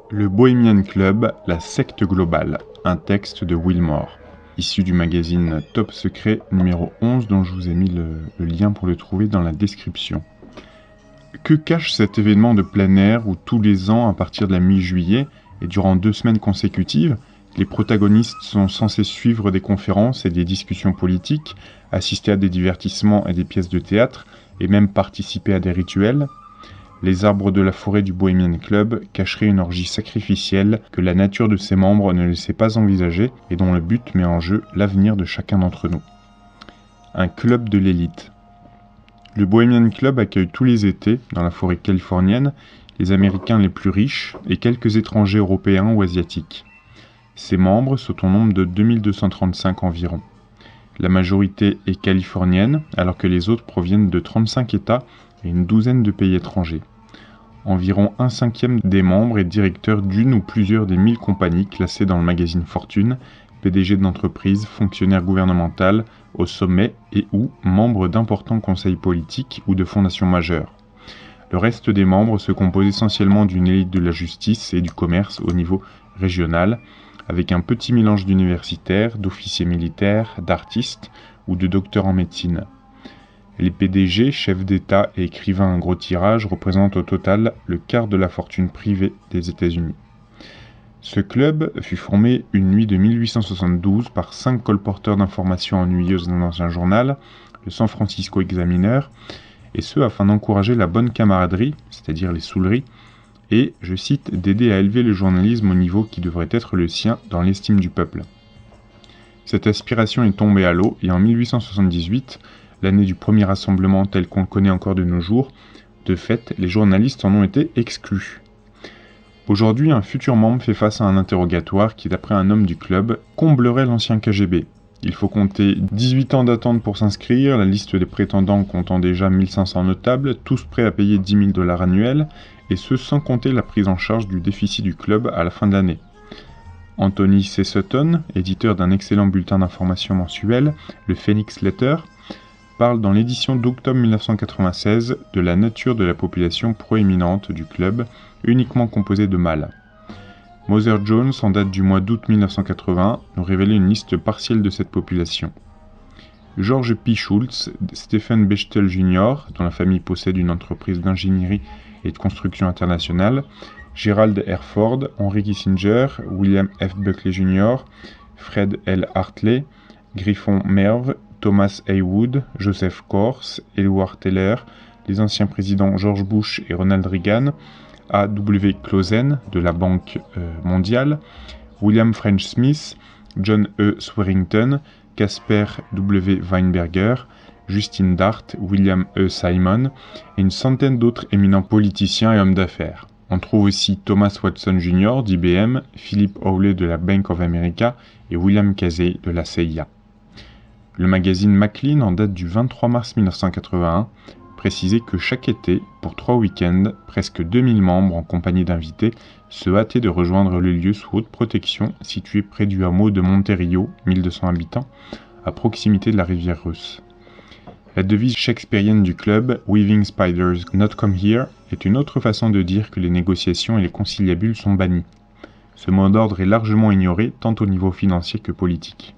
Le Bohemian Club, la secte globale, un texte de Wilmore, issu du magazine Top Secret numéro 11 dont je vous ai mis le lien pour le trouver dans la description. Que cache cet événement de plein air où tous les ans, à partir de la mi-juillet et durant 2 semaines consécutives, les protagonistes sont censés suivre des conférences et des discussions politiques, assister à des divertissements et des pièces de théâtre, et même participer à des rituels? Les arbres de la forêt du Bohemian Club cacheraient une orgie sacrificielle que la nature de ses membres ne laissait pas envisager et dont le but met en jeu l'avenir de chacun d'entre nous. Un club de l'élite. Le Bohemian Club accueille tous les étés, dans la forêt californienne, les Américains les plus riches et quelques étrangers européens ou asiatiques. Ses membres sont au nombre de 2235 environ. La majorité est californienne, alors que les autres proviennent de 35 États et une douzaine de pays étrangers. Environ 1/5 des membres est directeur d'une ou plusieurs des 1000 compagnies classées dans le magazine Fortune, PDG d'entreprises, fonctionnaire gouvernemental au sommet et ou membre d'importants conseils politiques ou de fondations majeures. Le reste des membres se compose essentiellement d'une élite de la justice et du commerce au niveau régional, avec un petit mélange d'universitaires, d'officiers militaires, d'artistes ou de docteurs en médecine. Les PDG, chefs d'État et écrivains à gros tirage représentent au total le quart de la fortune privée des États-Unis. Ce club fut formé une nuit de 1872 par 5 colporteurs d'informations ennuyeuses d'un ancien journal, le San Francisco Examiner, et ce afin d'encourager la bonne camaraderie, c'est-à-dire les saouleries, et, je cite, d'aider à élever le journalisme au niveau qui devrait être le sien dans l'estime du peuple. Cette aspiration est tombée à l'eau et en 1878, l'année du premier rassemblement tel qu'on le connaît encore de nos jours, de fait, les journalistes en ont été exclus. Aujourd'hui, un futur membre fait face à un interrogatoire qui, d'après un homme du club, comblerait l'ancien KGB. Il faut compter 18 ans d'attente pour s'inscrire, la liste des prétendants comptant déjà 1500 notables, tous prêts à payer $10 000 annuels, et ce sans compter la prise en charge du déficit du club à la fin de l'année. Anthony C. Sutton, éditeur d'un excellent bulletin d'information mensuel, le Phoenix Letter, parle dans l'édition d'octobre 1996 de la nature de la population proéminente du club, uniquement composée de mâles. Mother Jones, en date du mois d'août 1980, nous révélait une liste partielle de cette population. George P. Schultz, Stephen Bechtel Jr., dont la famille possède une entreprise d'ingénierie et de construction internationale, Gerald R. Ford, Henry Kissinger, William F. Buckley Jr., Fred L. Hartley, Griffon Merv, Thomas Haywood, Joseph Corse, Edward Teller, les anciens présidents George Bush et Ronald Reagan, A.W. Clausen de la Banque mondiale, William French Smith, John E. Swearington, Casper W. Weinberger, Justin Dart, William E. Simon et une centaine d'autres éminents politiciens et hommes d'affaires. On trouve aussi Thomas Watson Jr. d'IBM, Philip Hawley de la Bank of America et William Casey de la CIA. Le magazine Maclean, en date du 23 mars 1981, précisait que chaque été, pour 3 week-ends, presque 2000 membres en compagnie d'invités se hâtaient de rejoindre le lieu sous haute protection situé près du hameau de Monterio, 1200 habitants, à proximité de la rivière Russe. La devise shakespearienne du club, Weaving Spiders Not Come Here, est une autre façon de dire que les négociations et les conciliabules sont bannis. Ce mot d'ordre est largement ignoré, tant au niveau financier que politique.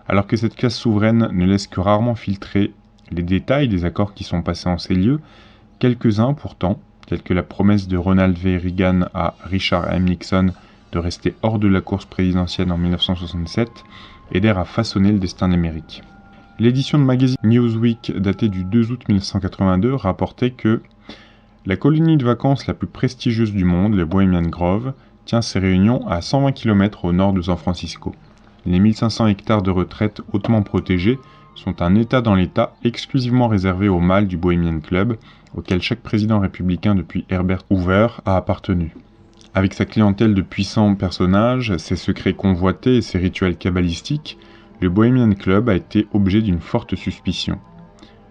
Alors que cette classe souveraine ne laisse que rarement filtrer les détails des accords qui sont passés en ces lieux, quelques-uns pourtant, tels que la promesse de Ronald V. Reagan à Richard M. Nixon de rester hors de la course présidentielle en 1967, aidèrent à façonner le destin d'Amérique. L'édition de magazine Newsweek datée du 2 août 1982 rapportait que la colonie de vacances la plus prestigieuse du monde, le Bohemian Grove, tient ses réunions à 120 km au nord de San Francisco. Les 1500 hectares de retraite hautement protégés sont un État dans l'État exclusivement réservé aux mâles du Bohemian Club, auquel chaque président républicain depuis Herbert Hoover a appartenu. Avec sa clientèle de puissants personnages, ses secrets convoités et ses rituels kabbalistiques, le Bohemian Club a été objet d'une forte suspicion.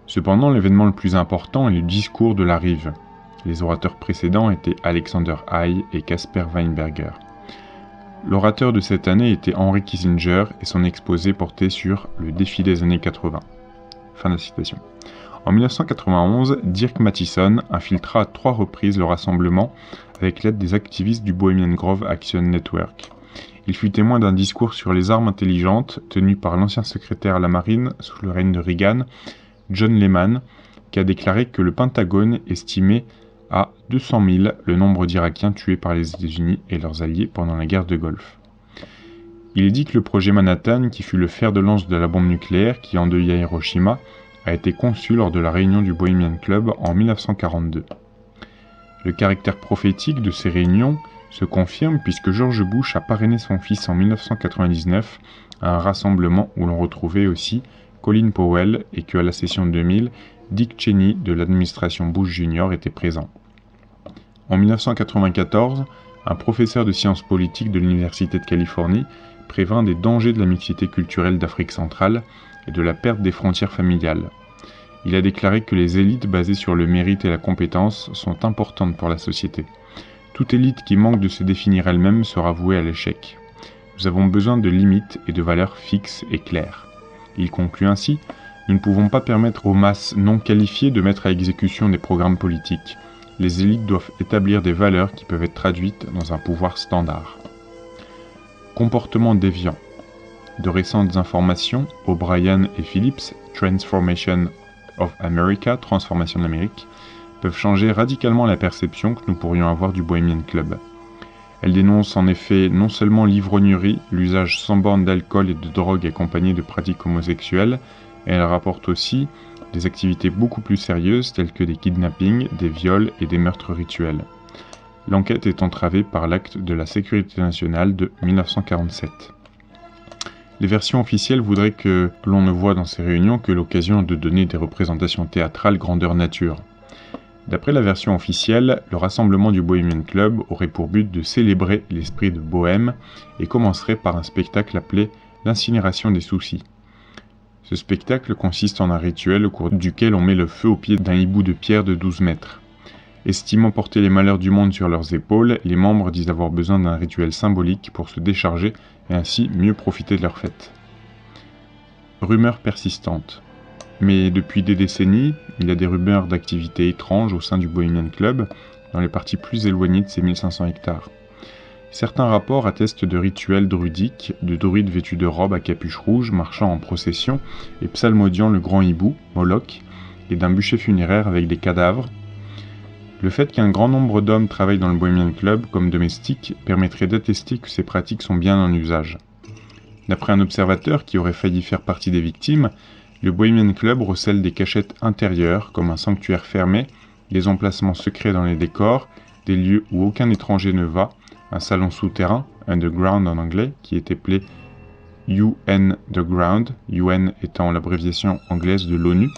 Cependant, l'événement le plus important est le discours de la rive. Les orateurs précédents étaient Alexander Haig et Casper Weinberger. L'orateur de cette année était Henry Kissinger et son exposé portait sur le défi des années 80. Fin de la citation. En 1991, Dirk Mattison infiltra à 3 reprises le rassemblement avec l'aide des activistes du Bohemian Grove Action Network. Il fut témoin d'un discours sur les armes intelligentes tenu par l'ancien secrétaire à la marine sous le règne de Reagan, John Lehman, qui a déclaré que le Pentagone estimait à 200 000 le nombre d'Irakiens tués par les États-Unis et leurs alliés pendant la guerre de Golfe. Il est dit que le projet Manhattan, qui fut le fer de lance de la bombe nucléaire qui endeuilla Hiroshima, a été conçu lors de la réunion du Bohemian Club en 1942. Le caractère prophétique de ces réunions se confirme puisque George Bush a parrainé son fils en 1999 à un rassemblement où l'on retrouvait aussi Colin Powell et qu'à la session 2000, Dick Cheney de l'administration Bush Jr. était présent. En 1994, un professeur de sciences politiques de l'Université de Californie prévint des dangers de la mixité culturelle d'Afrique centrale et de la perte des frontières familiales. Il a déclaré que les élites basées sur le mérite et la compétence sont importantes pour la société. Toute élite qui manque de se définir elle-même sera vouée à l'échec. Nous avons besoin de limites et de valeurs fixes et claires. Il conclut ainsi: nous ne pouvons pas permettre aux masses non qualifiées de mettre à exécution des programmes politiques. Les élites doivent établir des valeurs qui peuvent être traduites dans un pouvoir standard. Comportement déviant. De récentes informations, O'Brien et Phillips, Transformation of America, Transformation de l'Amérique, peuvent changer radicalement la perception que nous pourrions avoir du Bohemian Club. Elles dénoncent en effet non seulement l'ivrognerie, l'usage sans borne d'alcool et de drogue accompagné de pratiques homosexuelles, et elles rapportent aussi des activités beaucoup plus sérieuses telles que des kidnappings, des viols et des meurtres rituels. L'enquête est entravée par l'acte de la Sécurité nationale de 1947. Les versions officielles voudraient que l'on ne voit dans ces réunions que l'occasion de donner des représentations théâtrales grandeur nature. D'après la version officielle, le rassemblement du Bohemian Club aurait pour but de célébrer l'esprit de Bohème et commencerait par un spectacle appelé l'incinération des soucis. Ce spectacle consiste en un rituel au cours duquel on met le feu au pied d'un hibou de pierre de 12 mètres. Estimant porter les malheurs du monde sur leurs épaules, les membres disent avoir besoin d'un rituel symbolique pour se décharger et ainsi mieux profiter de leur fête. Rumeurs persistantes. Mais depuis des décennies, il y a des rumeurs d'activités étranges au sein du Bohemian Club, dans les parties plus éloignées de ces 1500 hectares. Certains rapports attestent de rituels druidiques, de druides vêtus de robes à capuche rouge marchant en procession et psalmodiant le grand hibou, Moloch, et d'un bûcher funéraire avec des cadavres. Le fait qu'un grand nombre d'hommes travaillent dans le Bohemian Club comme domestiques permettrait d'attester que ces pratiques sont bien en usage. D'après un observateur qui aurait failli faire partie des victimes, le Bohemian Club recèle des cachettes intérieures comme un sanctuaire fermé, des emplacements secrets dans les décors, des lieux où aucun étranger ne va, un salon souterrain, underground en anglais, qui est appelé UN The Ground, UN étant l'abréviation anglaise de l'ONU.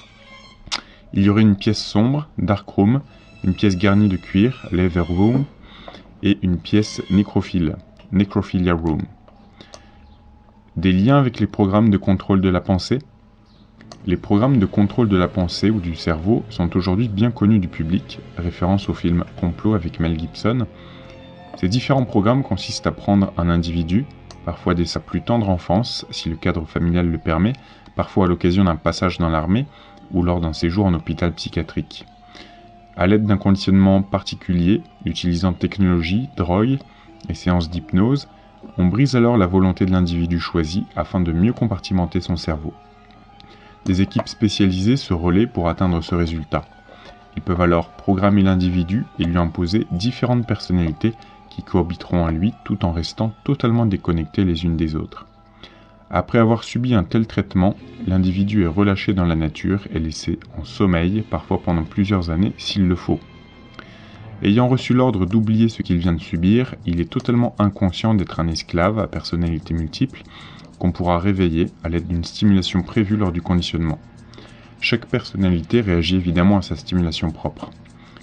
Il y aurait une pièce sombre, Dark Room, une pièce garnie de cuir, Leather Room, et une pièce nécrophile, Necrophilia Room. Des liens avec les programmes de contrôle de la pensée. Les programmes de contrôle de la pensée ou du cerveau sont aujourd'hui bien connus du public, référence au film Complot avec Mel Gibson. Ces différents programmes consistent à prendre un individu, parfois dès sa plus tendre enfance, si le cadre familial le permet, parfois à l'occasion d'un passage dans l'armée ou lors d'un séjour en hôpital psychiatrique. À l'aide d'un conditionnement particulier, utilisant technologie, drogue et séances d'hypnose, on brise alors la volonté de l'individu choisi afin de mieux compartimenter son cerveau. Des équipes spécialisées se relaient pour atteindre ce résultat. Ils peuvent alors programmer l'individu et lui imposer différentes personnalités qui cohabiteront à lui tout en restant totalement déconnectés les unes des autres. Après avoir subi un tel traitement, l'individu est relâché dans la nature et laissé en sommeil, parfois pendant plusieurs années s'il le faut. Ayant reçu l'ordre d'oublier ce qu'il vient de subir, il est totalement inconscient d'être un esclave à personnalité multiple qu'on pourra réveiller à l'aide d'une stimulation prévue lors du conditionnement. Chaque personnalité réagit évidemment à sa stimulation propre.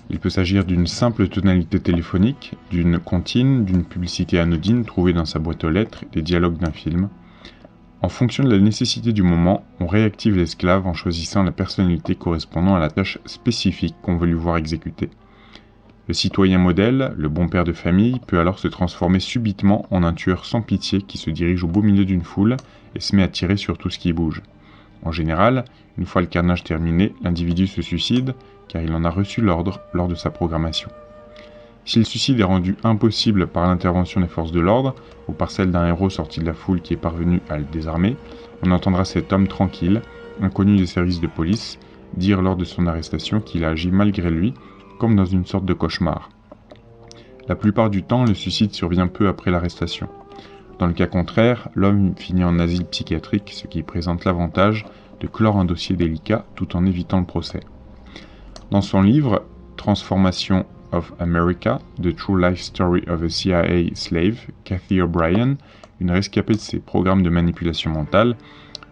Il peut s'agir d'une simple tonalité téléphonique, d'une comptine, d'une publicité anodine trouvée dans sa boîte aux lettres, des dialogues d'un film. En fonction de la nécessité du moment, on réactive l'esclave en choisissant la personnalité correspondant à la tâche spécifique qu'on veut lui voir exécuter. Le citoyen modèle, le bon père de famille, peut alors se transformer subitement en un tueur sans pitié qui se dirige au beau milieu d'une foule et se met à tirer sur tout ce qui bouge. En général, une fois le carnage terminé, l'individu se suicide car il en a reçu l'ordre lors de sa programmation. Si le suicide est rendu impossible par l'intervention des forces de l'ordre ou par celle d'un héros sorti de la foule qui est parvenu à le désarmer, on entendra cet homme tranquille, inconnu des services de police, dire lors de son arrestation qu'il a agi malgré lui, comme dans une sorte de cauchemar. La plupart du temps, le suicide survient peu après l'arrestation. Dans le cas contraire, l'homme finit en asile psychiatrique, ce qui présente l'avantage de clore un dossier délicat tout en évitant le procès. Dans son livre « Transformation of America, The True Life Story of a CIA Slave », Cathy O'Brien, une rescapée de ces programmes de manipulation mentale,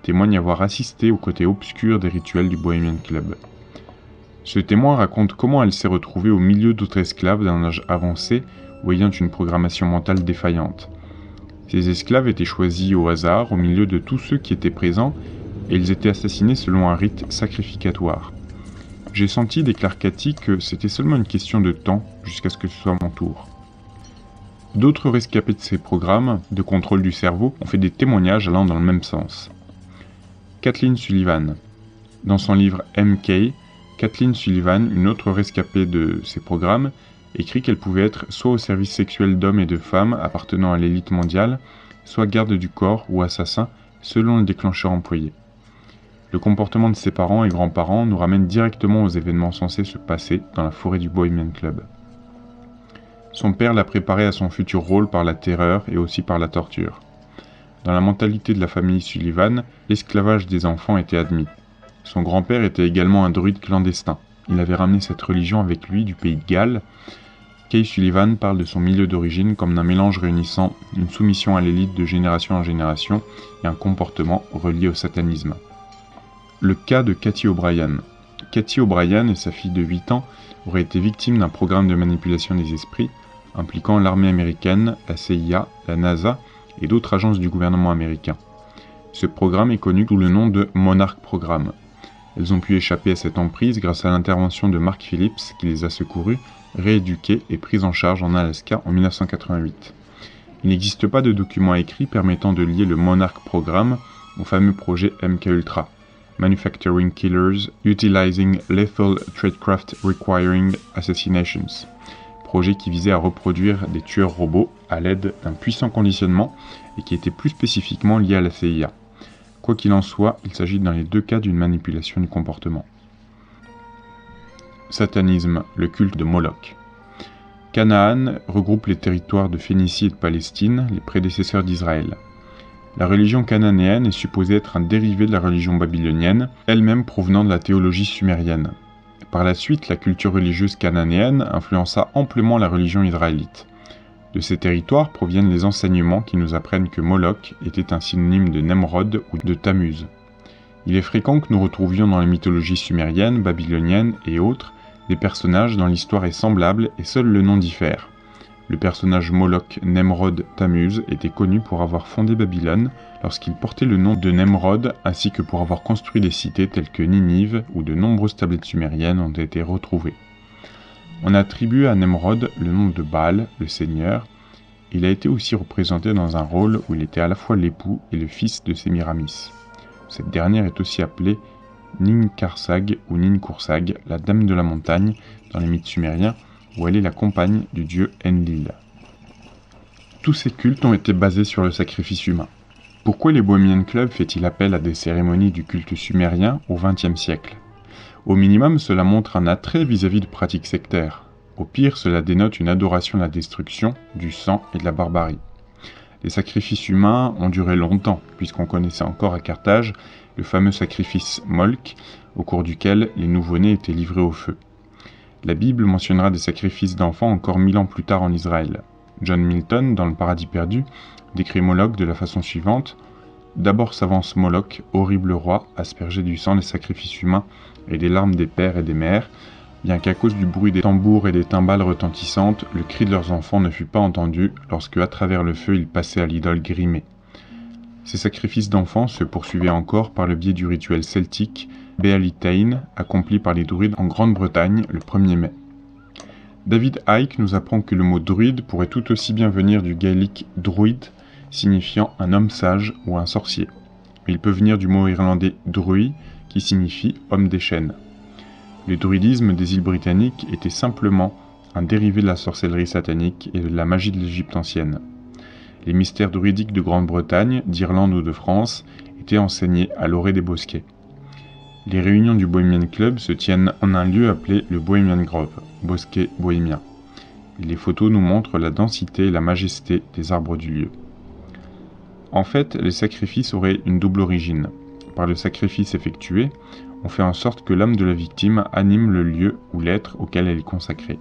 témoigne avoir assisté au côté obscur des rituels du Bohemian Club. Ce témoin raconte comment elle s'est retrouvée au milieu d'autres esclaves d'un âge avancé ou ayant une programmation mentale défaillante. Ces esclaves étaient choisis au hasard au milieu de tous ceux qui étaient présents et ils étaient assassinés selon un rite sacrificatoire. J'ai senti, déclare Cathy, que c'était seulement une question de temps jusqu'à ce que ce soit mon tour. D'autres rescapés de ces programmes de contrôle du cerveau ont fait des témoignages allant dans le même sens. Kathleen Sullivan. Dans son livre MK, Kathleen Sullivan, une autre rescapée de ces programmes, écrit qu'elle pouvait être soit au service sexuel d'hommes et de femmes appartenant à l'élite mondiale, soit garde du corps ou assassin, selon le déclencheur employé. Le comportement de ses parents et grands-parents nous ramène directement aux événements censés se passer dans la forêt du Bohemian Club. Son père l'a préparé à son futur rôle par la terreur et aussi par la torture. Dans la mentalité de la famille Sullivan, l'esclavage des enfants était admis. Son grand-père était également un druide clandestin. Il avait ramené cette religion avec lui du pays de Galles. Kay Sullivan parle de son milieu d'origine comme d'un mélange réunissant une soumission à l'élite de génération en génération et un comportement relié au satanisme. Le cas de Cathy O'Brien. Cathy O'Brien et sa fille de 8 ans auraient été victimes d'un programme de manipulation des esprits impliquant l'armée américaine, la CIA, la NASA et d'autres agences du gouvernement américain. Ce programme est connu sous le nom de Monarch Programme. Elles ont pu échapper à cette emprise grâce à l'intervention de Mark Phillips qui les a secourues, rééduquées et prises en charge en Alaska en 1988. Il n'existe pas de document écrit permettant de lier le Monarch Programme au fameux projet MKUltra. Manufacturing Killers Utilizing Lethal Tradecraft Requiring Assassinations, projet qui visait à reproduire des tueurs robots à l'aide d'un puissant conditionnement et qui était plus spécifiquement lié à la CIA. Quoi qu'il en soit, il s'agit dans les deux cas d'une manipulation du comportement. Satanisme, le culte de Moloch. Canaan regroupe les territoires de Phénicie et de Palestine, les prédécesseurs d'Israël. La religion cananéenne est supposée être un dérivé de la religion babylonienne, elle-même provenant de la théologie sumérienne. Par la suite, la culture religieuse cananéenne influença amplement la religion israélite. De ces territoires proviennent les enseignements qui nous apprennent que Moloch était un synonyme de Nemrod ou de Tammuz. Il est fréquent que nous retrouvions dans les mythologies sumériennes, babyloniennes et autres des personnages dont l'histoire est semblable et seul le nom diffère. Le personnage Moloch Nemrod Tammuz était connu pour avoir fondé Babylone lorsqu'il portait le nom de Nemrod ainsi que pour avoir construit des cités telles que Ninive où de nombreuses tablettes sumériennes ont été retrouvées. On attribue à Nemrod le nom de Baal, le seigneur. Il a été aussi représenté dans un rôle où il était à la fois l'époux et le fils de Sémiramis. Cette dernière est aussi appelée Ninkarsag ou Ninkursag, la dame de la montagne, dans les mythes sumériens, où elle est la compagne du dieu Enlil. Tous ces cultes ont été basés sur le sacrifice humain. Pourquoi les Bohemian Club fait-il appel à des cérémonies du culte sumérien au XXe siècle ? Au minimum, cela montre un attrait vis-à-vis de pratiques sectaires. Au pire, cela dénote une adoration de la destruction, du sang et de la barbarie. Les sacrifices humains ont duré longtemps, puisqu'on connaissait encore à Carthage le fameux sacrifice Molk, au cours duquel les nouveau-nés étaient livrés au feu. La Bible mentionnera des sacrifices d'enfants encore 1000 ans plus tard en Israël. John Milton, dans Le Paradis perdu, décrit Moloch de la façon suivante. D'abord s'avance Moloch, horrible roi, aspergé du sang des sacrifices humains et des larmes des pères et des mères, bien qu'à cause du bruit des tambours et des timbales retentissantes, le cri de leurs enfants ne fut pas entendu lorsque, à travers le feu, ils passaient à l'idole grimée. Ces sacrifices d'enfants se poursuivaient encore par le biais du rituel celtique Bealitaine, accompli par les druides en Grande-Bretagne le 1er mai. David Icke nous apprend que le mot druide pourrait tout aussi bien venir du gaélique druid, signifiant un homme sage ou un sorcier. Il peut venir du mot irlandais drui, qui signifie homme des chênes. Le druidisme des îles britanniques était simplement un dérivé de la sorcellerie satanique et de la magie de l'Égypte ancienne. Les mystères druidiques de Grande-Bretagne, d'Irlande ou de France étaient enseignés à l'orée des bosquets. Les réunions du Bohemian Club se tiennent en un lieu appelé le Bohemian Grove, bosquet bohémien. Les photos nous montrent la densité et la majesté des arbres du lieu. En fait, les sacrifices auraient une double origine. Par le sacrifice effectué, on fait en sorte que l'âme de la victime anime le lieu ou l'être auquel elle est consacrée.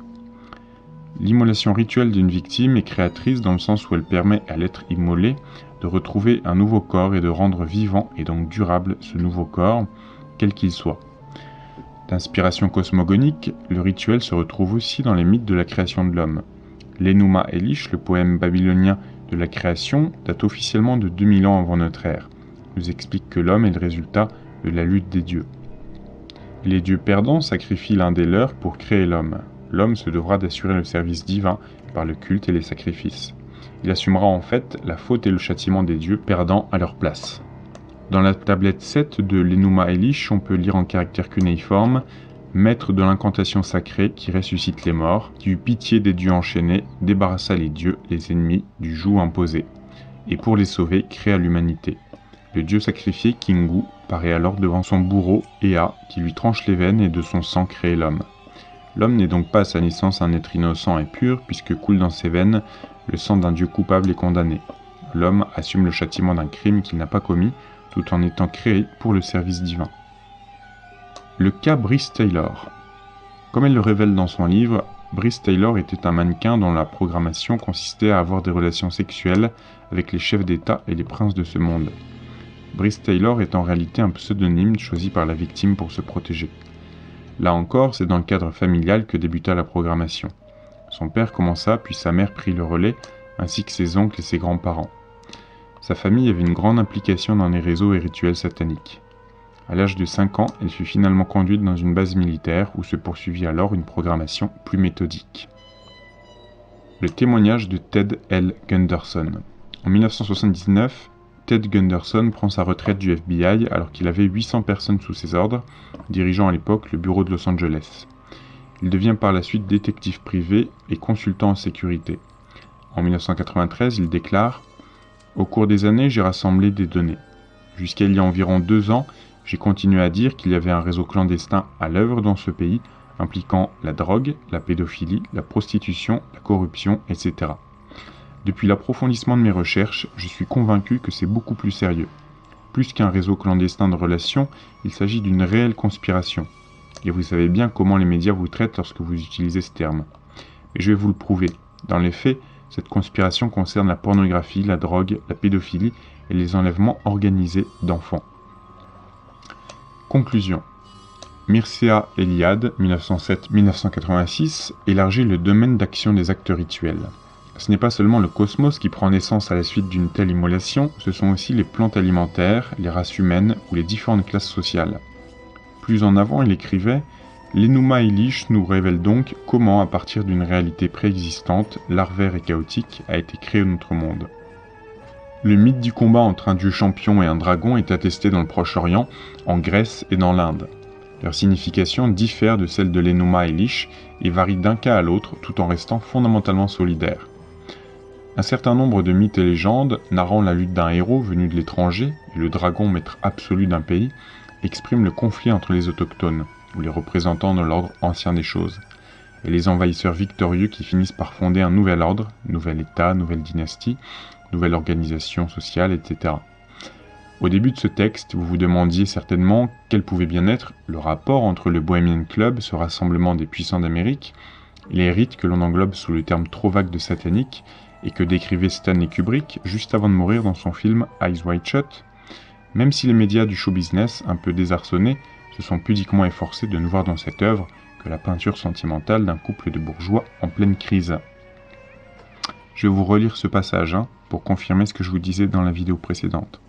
L'immolation rituelle d'une victime est créatrice dans le sens où elle permet à l'être immolé de retrouver un nouveau corps et de rendre vivant et donc durable ce nouveau corps, quel qu'il soit. D'inspiration cosmogonique, le rituel se retrouve aussi dans les mythes de la création de l'homme. L'Enuma Elish, le poème babylonien de la création, date officiellement de 2000 ans avant notre ère. Il nous explique que l'homme est le résultat de la lutte des dieux. Les dieux perdants sacrifient l'un des leurs pour créer l'homme. L'homme se devra d'assurer le service divin par le culte et les sacrifices. Il assumera en fait la faute et le châtiment des dieux perdants à leur place. Dans la tablette 7 de l'Enuma Elish, on peut lire en caractère cunéiforme « Maître de l'incantation sacrée qui ressuscite les morts, qui eut pitié des dieux enchaînés, débarrassa les dieux, les ennemis, du joug imposé, et pour les sauver, créa l'humanité. Le dieu sacrifié, Kingu, paraît alors devant son bourreau, Ea, qui lui tranche les veines et de son sang crée l'homme. L'homme n'est donc pas à sa naissance un être innocent et pur, puisque coule dans ses veines le sang d'un dieu coupable et condamné. L'homme assume le châtiment d'un crime qu'il n'a pas commis, tout en étant créé pour le service divin. Le cas Brice Taylor. Comme elle le révèle dans son livre, Brice Taylor était un mannequin dont la programmation consistait à avoir des relations sexuelles avec les chefs d'État et les princes de ce monde. Brice Taylor est en réalité un pseudonyme choisi par la victime pour se protéger. Là encore, c'est dans le cadre familial que débuta la programmation. Son père commença, puis sa mère prit le relais, ainsi que ses oncles et ses grands-parents. Sa famille avait une grande implication dans les réseaux et rituels sataniques. À l'âge de 5 ans, elle fut finalement conduite dans une base militaire où se poursuivit alors une programmation plus méthodique. Le témoignage de Ted L. Gunderson. En 1979, Ted Gunderson prend sa retraite du FBI alors qu'il avait 800 personnes sous ses ordres, dirigeant à l'époque le bureau de Los Angeles. Il devient par la suite détective privé et consultant en sécurité. En 1993, il déclare « Au cours des années, j'ai rassemblé des données. Jusqu'à il y a environ 2 ans, j'ai continué à dire qu'il y avait un réseau clandestin à l'œuvre dans ce pays, impliquant la drogue, la pédophilie, la prostitution, la corruption, etc. Depuis l'approfondissement de mes recherches, je suis convaincu que c'est beaucoup plus sérieux. Plus qu'un réseau clandestin de relations, il s'agit d'une réelle conspiration. Et vous savez bien comment les médias vous traitent lorsque vous utilisez ce terme. Mais je vais vous le prouver. Dans les faits, cette conspiration concerne la pornographie, la drogue, la pédophilie et les enlèvements organisés d'enfants. Conclusion. Mircea Eliade, 1907-1986, élargit le domaine d'action des actes rituels. Ce n'est pas seulement le cosmos qui prend naissance à la suite d'une telle immolation, ce sont aussi les plantes alimentaires, les races humaines ou les différentes classes sociales. Plus en avant, il écrivait « L'Enuma Elish nous révèle donc comment, à partir d'une réalité préexistante, larvaire et chaotique, a été créé notre monde. » Le mythe du combat entre un dieu champion et un dragon est attesté dans le Proche-Orient, en Grèce et dans l'Inde. Leur signification diffère de celle de l'Enuma Elish et varie d'un cas à l'autre tout en restant fondamentalement solidaires. Un certain nombre de mythes et légendes, narrant la lutte d'un héros venu de l'étranger et le dragon maître absolu d'un pays, expriment le conflit entre les autochtones, ou les représentants de l'ordre ancien des choses, et les envahisseurs victorieux qui finissent par fonder un nouvel ordre, nouvel État, nouvelle dynastie, nouvelle organisation sociale, etc. Au début de ce texte, vous vous demandiez certainement quel pouvait bien être le rapport entre le Bohemian Club, ce rassemblement des puissants d'Amérique, et les rites que l'on englobe sous le terme trop vague de satanique, et que décrivait Stanley Kubrick juste avant de mourir dans son film Eyes Wide Shut, même si les médias du show business, un peu désarçonnés, se sont pudiquement efforcés de ne voir dans cette œuvre que la peinture sentimentale d'un couple de bourgeois en pleine crise. Je vais vous relire ce passage pour confirmer ce que je vous disais dans la vidéo précédente.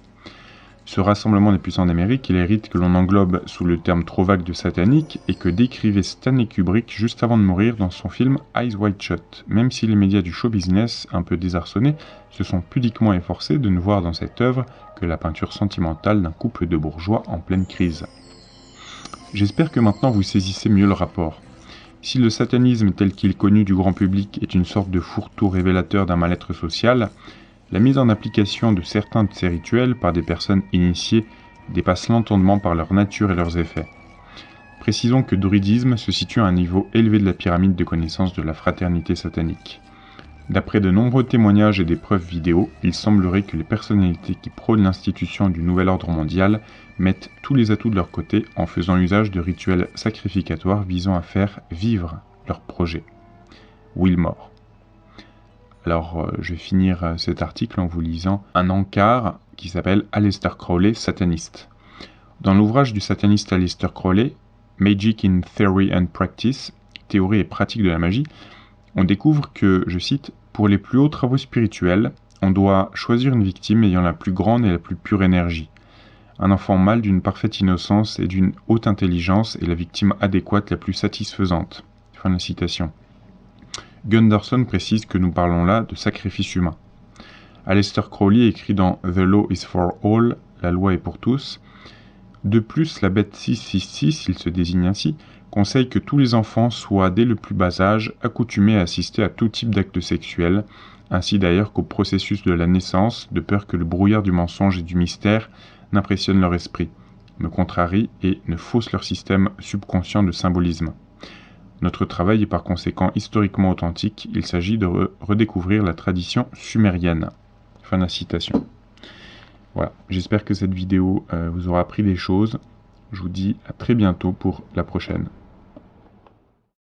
Ce rassemblement des puissants d'Amérique est les rites que l'on englobe sous le terme trop vague de satanique et que décrivait Stanley Kubrick juste avant de mourir dans son film Eyes Wide Shut, même si les médias du show business, un peu désarçonnés, se sont pudiquement efforcés de ne voir dans cette œuvre que la peinture sentimentale d'un couple de bourgeois en pleine crise. J'espère que maintenant vous saisissez mieux le rapport. Si le satanisme tel qu'il est connu du grand public est une sorte de fourre-tout révélateur d'un mal-être social, la mise en application de certains de ces rituels par des personnes initiées dépasse l'entendement par leur nature et leurs effets. Précisons que druidisme se situe à un niveau élevé de la pyramide de connaissances de la fraternité satanique. D'après de nombreux témoignages et des preuves vidéo, il semblerait que les personnalités qui prônent l'institution du nouvel ordre mondial mettent tous les atouts de leur côté en faisant usage de rituels sacrificatoires visant à faire vivre leur projet. Wilmore. Alors, je vais finir cet article en vous lisant un encart qui s'appelle Aleister Crowley, sataniste. Dans l'ouvrage du sataniste Aleister Crowley, Magic in Theory and Practice, théorie et pratique de la magie, on découvre que, je cite, « Pour les plus hauts travaux spirituels, on doit choisir une victime ayant la plus grande et la plus pure énergie. Un enfant mâle d'une parfaite innocence et d'une haute intelligence est la victime adéquate la plus satisfaisante. » Fin de la citation. Gunderson précise que nous parlons là de sacrifice humain. Aleister Crowley écrit dans The Law is for All, la loi est pour tous. De plus, la bête 666, il se désigne ainsi, conseille que tous les enfants soient dès le plus bas âge accoutumés à assister à tout type d'actes sexuels, ainsi d'ailleurs qu'au processus de la naissance, de peur que le brouillard du mensonge et du mystère n'impressionne leur esprit, me contrarie et ne fausse leur système subconscient de symbolisme. Notre travail est par conséquent historiquement authentique, il s'agit de redécouvrir la tradition sumérienne. Fin de la citation. Voilà, j'espère que cette vidéo vous aura appris des choses. Je vous dis à très bientôt pour la prochaine.